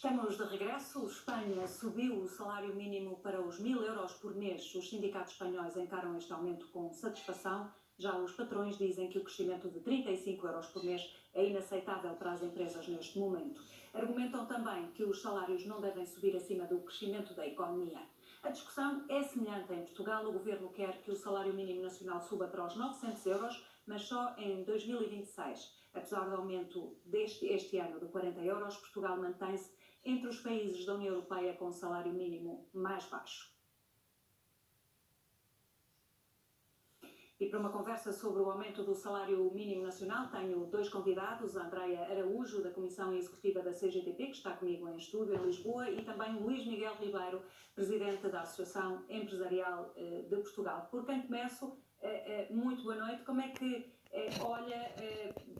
Estamos de regresso. Espanha subiu o salário mínimo para os 1.000 euros por mês. Os sindicatos espanhóis encaram este aumento com satisfação. Já os patrões dizem que o crescimento de 35 euros por mês é inaceitável para as empresas neste momento. Argumentam também que os salários não devem subir acima do crescimento da economia. A discussão é semelhante em Portugal. O governo quer que o salário mínimo nacional suba para os 900 euros, mas só em 2026. Apesar do aumento este ano de 40 euros, Portugal mantém-se entre os países da União Europeia com o salário mínimo mais baixo. E para uma conversa sobre o aumento do salário mínimo nacional, tenho dois convidados, a Andreia Araújo, da Comissão Executiva da CGTP, que está comigo em estúdio em Lisboa, e também o Luís Miguel Ribeiro, Presidente da Associação Empresarial de Portugal. Por quem começo, muito boa noite. Como é que olha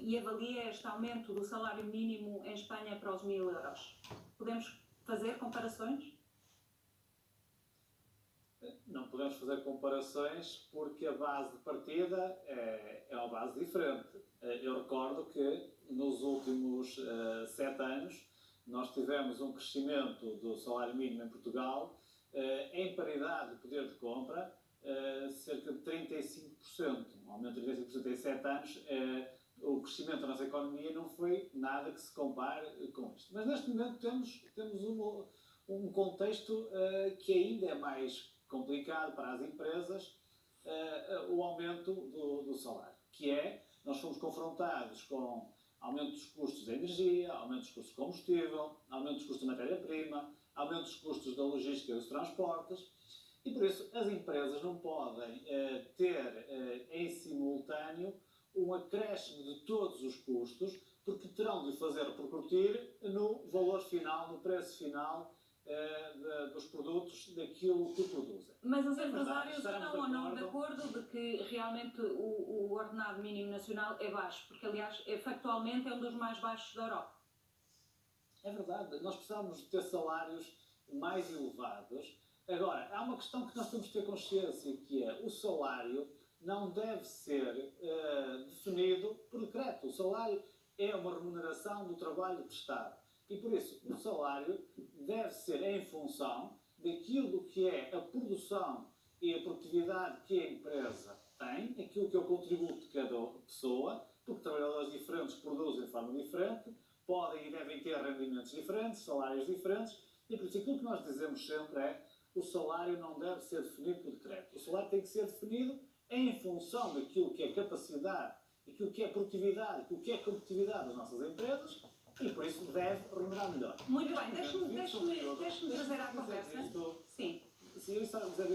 e avalia este aumento do salário mínimo em Espanha para os 1.000 euros? Podemos fazer comparações? Não podemos fazer comparações porque a base de partida é uma base diferente. Eu recordo que nos últimos 7 anos nós tivemos um crescimento do salário mínimo em Portugal em paridade de poder de compra, cerca de 35%. Um aumento de 35% em 7 anos. O crescimento da nossa economia não foi nada que se compare com isto. Mas neste momento temos um contexto que ainda é mais complicado para as empresas, o aumento do salário, que é, nós fomos confrontados com aumento dos custos da energia, aumento dos custos de combustível, aumento dos custos da matéria-prima, aumento dos custos da logística e dos transportes, e por isso as empresas não podem ter em simultâneo um acréscimo de todos os custos, porque terão de fazer repercutir no valor final, no preço final dos produtos, daquilo que produzem. Mas os empresários estão ou não de acordo de que realmente o ordenado mínimo nacional é baixo? Porque, aliás, factualmente é um dos mais baixos da Europa. É verdade. Nós precisamos de ter salários mais elevados. Agora, há uma questão que nós temos de ter consciência, que é o salário não deve ser definido por decreto. O salário é uma remuneração do trabalho prestado. E por isso, o salário deve ser em função daquilo que é a produção e a produtividade que a empresa tem, aquilo que é o contributo de cada pessoa, porque trabalhadores diferentes produzem de forma diferente, podem e devem ter rendimentos diferentes, salários diferentes, e por isso aquilo que nós dizemos sempre é o salário não deve ser definido por decreto. O salário tem que ser definido em função daquilo que é capacidade, aquilo que é produtividade, aquilo que é competitividade das nossas empresas, e por isso deve remunerar melhor. Muito bem, deixe-me trazer à conversa. Sim. Sim, eu estava a dizer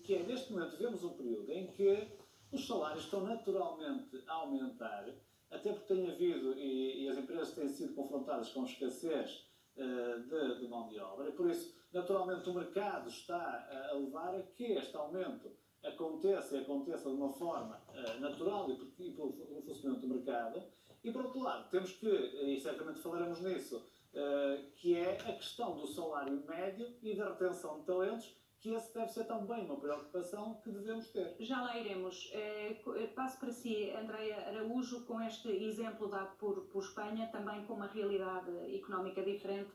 que neste momento vemos um período em que os salários estão naturalmente a aumentar, até porque tem havido, e as empresas têm sido confrontadas com escassez de mão de obra, e por isso, naturalmente, o mercado está a levar a que este aumento aconteça de uma forma natural e pelo funcionamento do mercado. E, por outro lado, temos que, e certamente falaremos nisso, que é a questão do salário médio e da retenção de talentos, que esse deve ser também uma preocupação que devemos ter. Já lá iremos. Passo para si, Andreia Araújo, com este exemplo dado por Espanha, também com uma realidade económica diferente,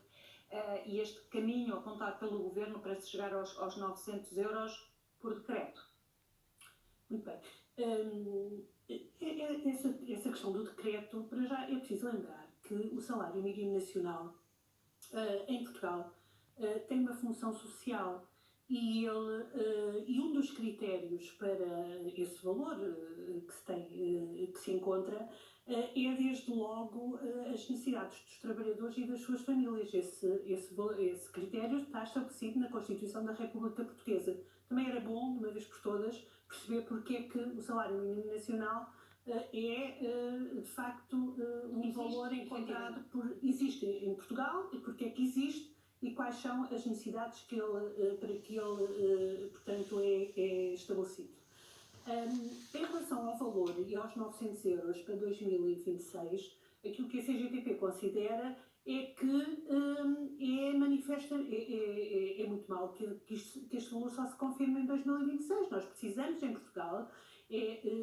e este caminho apontado pelo Governo para se chegar aos 900 euros por decreto. Muito bem. Essa questão do decreto, para já é preciso lembrar que o salário mínimo nacional em Portugal tem uma função social e um dos critérios para esse valor que se encontra é desde logo as necessidades dos trabalhadores e das suas famílias. Esse critério está estabelecido na Constituição da República Portuguesa. Também era bom, de uma vez por todas, perceber porque é que o salário mínimo nacional é, de facto, um valor encontrado existe em Portugal, e porque é que existe e quais são as necessidades para que ele, portanto, é estabelecido. Em relação ao valor e aos 900 euros para 2026, aquilo que a CGTP considera é que é muito mal que este valor só se confirme em 2026. Nós precisamos, em Portugal,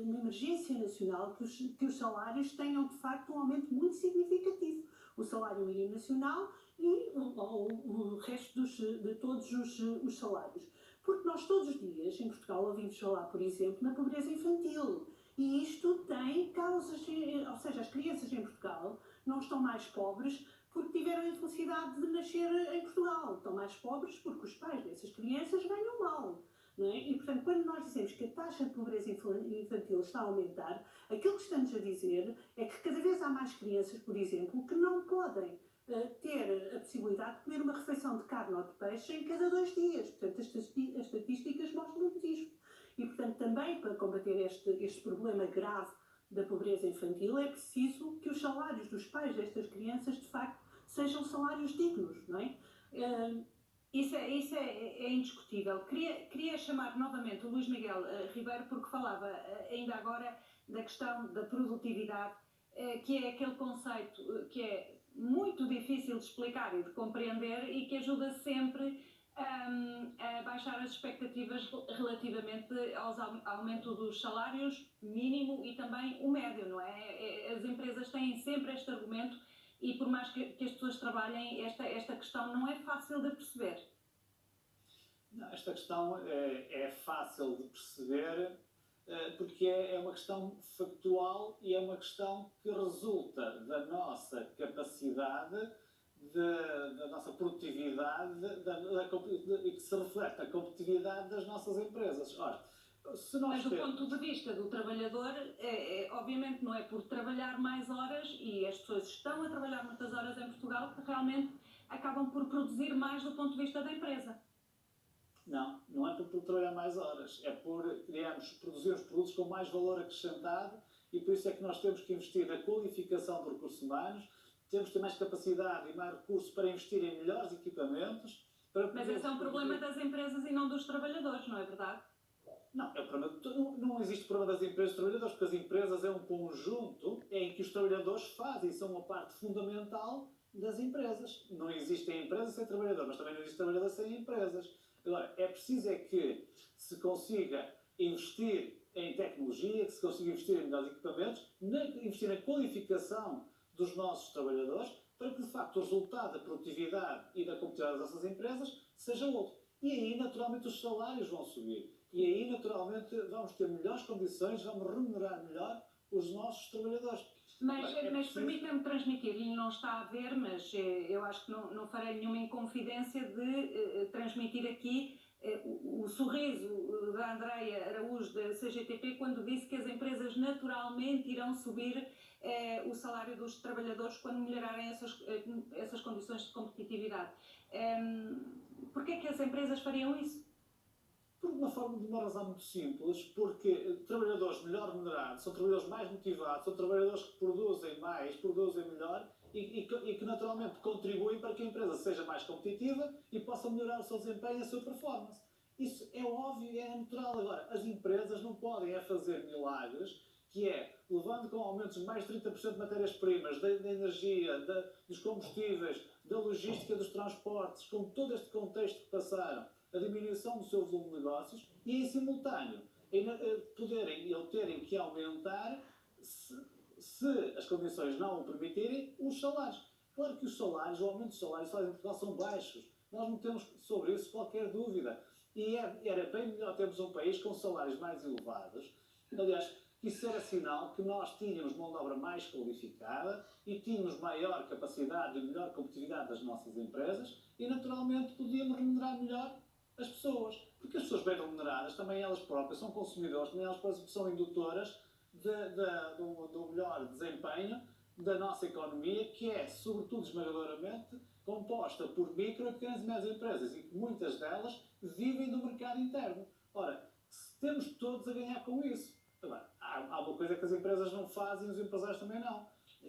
uma emergência nacional, que os salários tenham, de facto, um aumento muito significativo. O salário mínimo nacional e o resto de todos os salários. Porque nós todos os dias, em Portugal, ouvimos falar, por exemplo, na pobreza infantil. E isto tem causas, ou seja, as crianças em Portugal não estão mais pobres porque tiveram a infelicidade de nascer em Portugal. Estão mais pobres porque os pais dessas crianças ganham mal. Não é? E, portanto, quando nós dizemos que a taxa de pobreza infantil está a aumentar, aquilo que estamos a dizer é que cada vez há mais crianças, por exemplo, que não podem ter a possibilidade de comer uma refeição de carne ou de peixe em cada 2 dias. Portanto, as estatísticas mostram-nos isto. E, portanto, também para combater este problema grave da pobreza infantil é preciso que os salários dos pais destas crianças, de facto, sejam salários dignos, não é? Isso é indiscutível. Queria chamar novamente o Luís Miguel Ribeiro, porque falava ainda agora da questão da produtividade, que é aquele conceito que é muito difícil de explicar e de compreender e que ajuda sempre a baixar as expectativas relativamente ao aumento dos salários mínimo e também o médio, não é? As empresas têm sempre este argumento e por mais que as pessoas trabalhem, esta questão não é fácil de perceber. Não, esta questão é fácil de perceber porque é uma questão factual e é uma questão que resulta da nossa capacidade, da nossa produtividade e que se reflete na competitividade das nossas empresas. Ora, se nós mas do ponto de vista do trabalhador, obviamente não é por trabalhar mais horas, e as pessoas estão a trabalhar muitas horas em Portugal, que realmente acabam por produzir mais do ponto de vista da empresa. Não é por trabalhar mais horas, é por produzir os produtos com mais valor acrescentado e por isso é que nós temos que investir na qualificação dos recursos humanos, temos que ter mais capacidade e mais recursos para investir em melhores equipamentos. Mas esse é um problema das empresas e não dos trabalhadores, não é verdade? Não existe problema das empresas e dos trabalhadores, porque as empresas é um conjunto em que os trabalhadores fazem, são uma parte fundamental das empresas. Não existem empresas sem trabalhadores, mas também não existe trabalhador sem empresas. Agora, é preciso que se consiga investir em tecnologia, que se consiga investir em melhores equipamentos, investir na qualificação dos nossos trabalhadores, para que, de facto, o resultado da produtividade e da competitividade das nossas empresas seja outro. E aí, naturalmente, os salários vão subir. E aí, naturalmente, vamos ter melhores condições, vamos remunerar melhor os nossos trabalhadores. Mas permita-me transmitir-lhe, não está a ver, mas eu acho que não farei nenhuma inconfidência de transmitir aqui o sorriso da Andreia Araújo da CGTP quando disse que as empresas naturalmente irão subir o salário dos trabalhadores quando melhorarem essas condições de competitividade. Porquê é que as empresas fariam isso? Por uma razão muito simples, porque trabalhadores melhor remunerados são trabalhadores mais motivados, são trabalhadores que produzem mais, produzem melhor e que naturalmente contribuem para que a empresa seja mais competitiva e possa melhorar o seu desempenho e a sua performance. Isso é óbvio e é natural. Agora, as empresas não podem fazer milagres, que é levando com aumentos de mais de 30% de matérias-primas, da energia, dos combustíveis, da logística dos transportes, com todo este contexto que passaram, a diminuição do seu volume de negócios e, em simultâneo, terem que aumentar, se as condições não o permitirem, os salários. Claro que o aumento dos salários em Portugal são baixos. Nós não temos sobre isso qualquer dúvida. E era bem melhor termos um país com salários mais elevados. Aliás, isso era sinal que nós tínhamos mão de obra mais qualificada e tínhamos maior capacidade e melhor competitividade das nossas empresas e, naturalmente, podíamos remunerar melhor as pessoas. Porque as pessoas bem remuneradas, também elas próprias são consumidores, também elas próprias são indutoras do melhor desempenho da nossa economia, que é, sobretudo, esmagadoramente composta por micro e pequenas e médias empresas e que muitas delas vivem do mercado interno. Ora, temos todos a ganhar com isso. Agora, há uma coisa que as empresas não fazem e os empresários também não,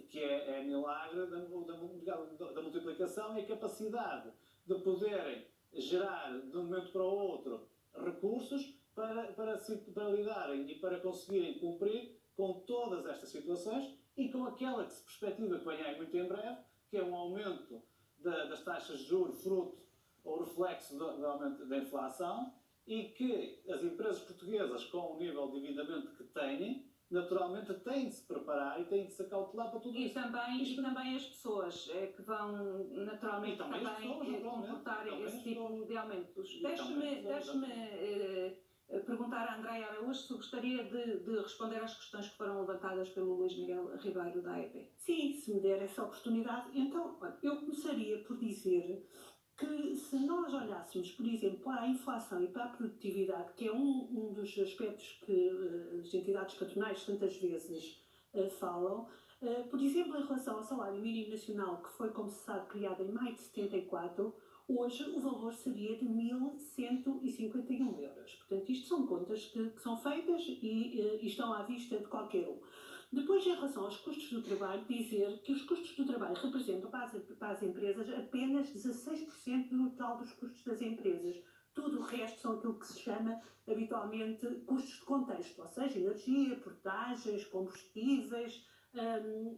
que é milagre da multiplicação e a capacidade de poderem gerar, de um momento para o outro, recursos para lidarem e para conseguirem cumprir com todas estas situações e com aquela que se perspectiva que venha aí muito em breve, que é um aumento das taxas de juros fruto ou reflexo do aumento da inflação e que as empresas portuguesas, com o nível de endividamento que têm, naturalmente têm de se preparar e têm de se acautelar para tudo E isso. também as pessoas que vão naturalmente E também as pessoas, naturalmente. comportar Também esse as tipo pessoas. de aumentos. E também as pessoas, Deixe-me perguntar à Andréia Araújo se gostaria de responder às questões que foram levantadas pelo Luís Miguel Ribeiro da AEP. Sim, se me der essa oportunidade. Então, olha, eu começaria por dizer que se nós olhássemos, por exemplo, para a inflação e para a produtividade, que é um dos aspectos que as entidades patronais tantas vezes falam, por exemplo, em relação ao salário mínimo nacional, que foi, como se sabe, criado em maio de 74, hoje o valor seria de 1.151 euros. Portanto, isto são contas que são feitas e estão à vista de qualquer um. Depois, em relação aos custos do trabalho, dizer que os custos do trabalho representam para as empresas apenas 16% do total dos custos das empresas. Tudo o resto são aquilo que se chama habitualmente custos de contexto, ou seja, energia, portagens, combustíveis,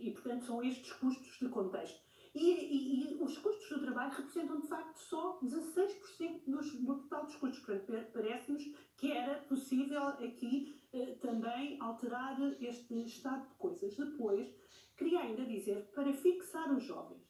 e portanto são estes custos de contexto. E os custos do trabalho representam de facto só 16% do total dos custos. Portanto, parece-nos que era possível aqui também alterar este estado de coisas. Depois, queria ainda dizer, para fixar os jovens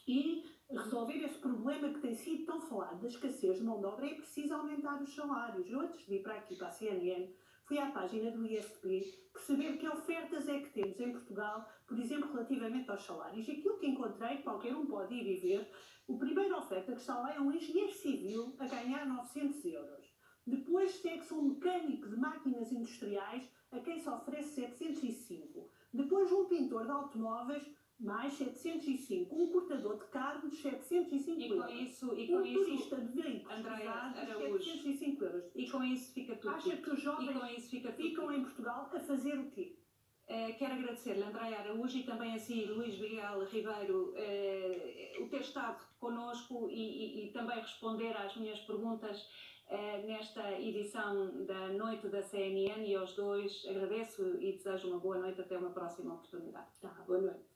e resolver esse problema que tem sido tão falado da escassez de mão de obra, é preciso aumentar os salários. Eu, antes de vir para aqui, para a CNN, fui à página do ISP perceber que ofertas é que temos em Portugal, por exemplo, relativamente aos salários. E aquilo que encontrei, qualquer um pode ir e ver, a primeira oferta que está lá é um engenheiro civil a ganhar 900 euros. Depois segue-se um mecânico de máquinas industriais a quem se oferece 705. Depois um pintor de automóveis, mais 705. Um cortador de carros, 705 euros. Um turista de veículos pesados, 705 euros. E com isso fica tudo. Acha que os jovens ficam em Portugal a fazer o quê? Quero agradecer-lhe, Andréia Araújo, e também assim Luís Miguel Ribeiro, o ter estado connosco e também responder às minhas perguntas nesta edição da Noite da CNN, e aos dois agradeço e desejo uma boa noite, até uma próxima oportunidade. Boa noite.